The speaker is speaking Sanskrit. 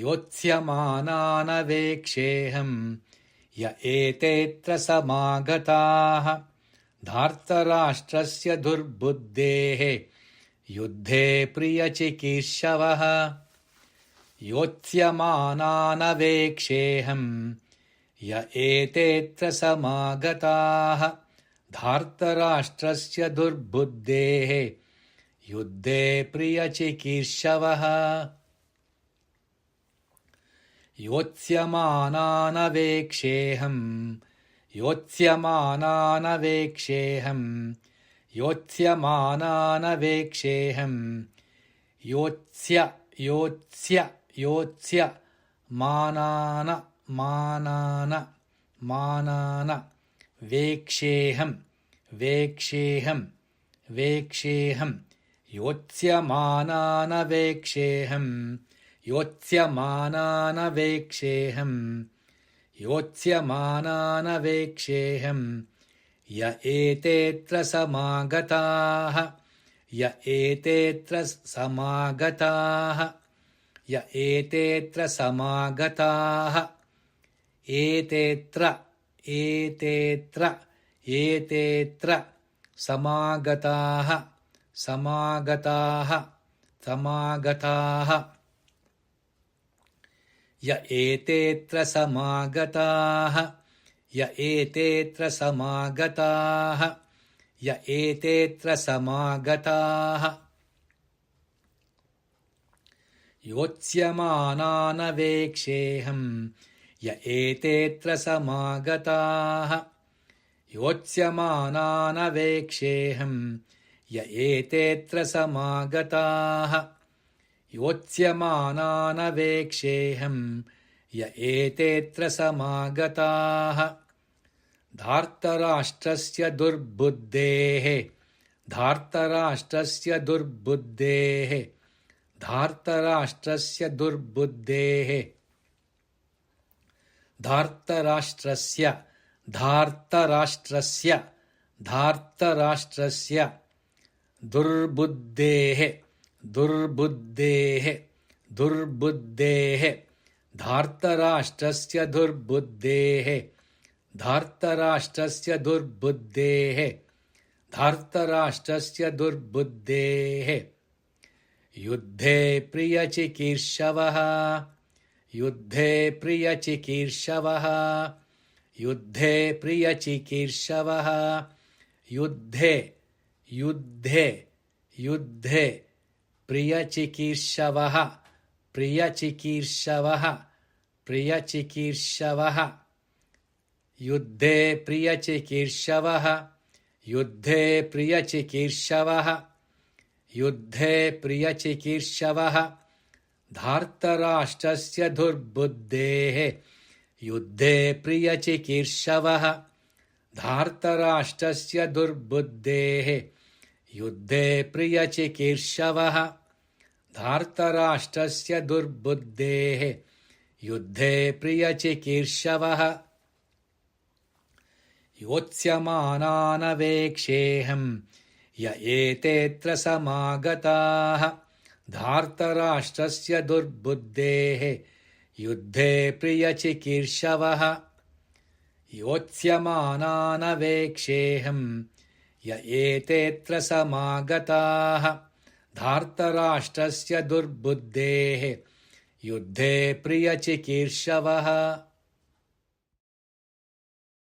योत्स्यमानानवेक्षेऽहम् य एतेऽत्र समागताः धार्तराष्ट्रस्य दुर्बुद्धेः युद्धे प्रियचिकीर्षवः योत्स्यमानानवेक्षेऽहम् य एतेऽत्र समागताः धार्तराष्ट्रस्य दुर्बुद्धेः युद्धे प्रियचिकीर्षवः योत्स्यमानानवेक्षेऽहम् योत्स्यमानानवेक्षेऽहम् योत्स्यमानानवेक्षेऽहम् योत्स्यमानान वेक्षेऽहम् वेक्षेऽहम् योत्स्यमानानवेक्षेऽहम् योत्स्यमानानवेक्षेऽहम् य एतेऽत्र समागताः य एतेऽत्र समागताः एतेऽत्र समागताः य एतेऽत्र समागताः य एतेऽत्र समागताः योत्स्यमानानवेक्षेऽहम् य एतेऽत्र समागताः योत्स्यमानानवेक्षेऽहम् य एतेऽत्र समागताः योत्स्यमानानवेक्षेऽहम् य एतेऽत्र समागताः धार्तराष्ट्रस्य दुर्बुद्धेः धार्तराष्ट्रस्य युद्धे प्रियचिकीर्षवः धार्तराष्ट्रस्य दुर्बुद्धेः युद्धे प्रियचिकीर्षवः योत्स्यमानानवेक्षेऽहम् य एतेऽत्र समागताः धार्तराष्ट्रस्य दुर्बुद्धेः युद्धे प्रियचिकीर्षवः योत्स्यमानानवेक्षेऽहम् य एतेऽत्र समागताः धार्तराष्ट्रस्य दुर्बुद्धेः युद्धे प्रियचिकीर्षवः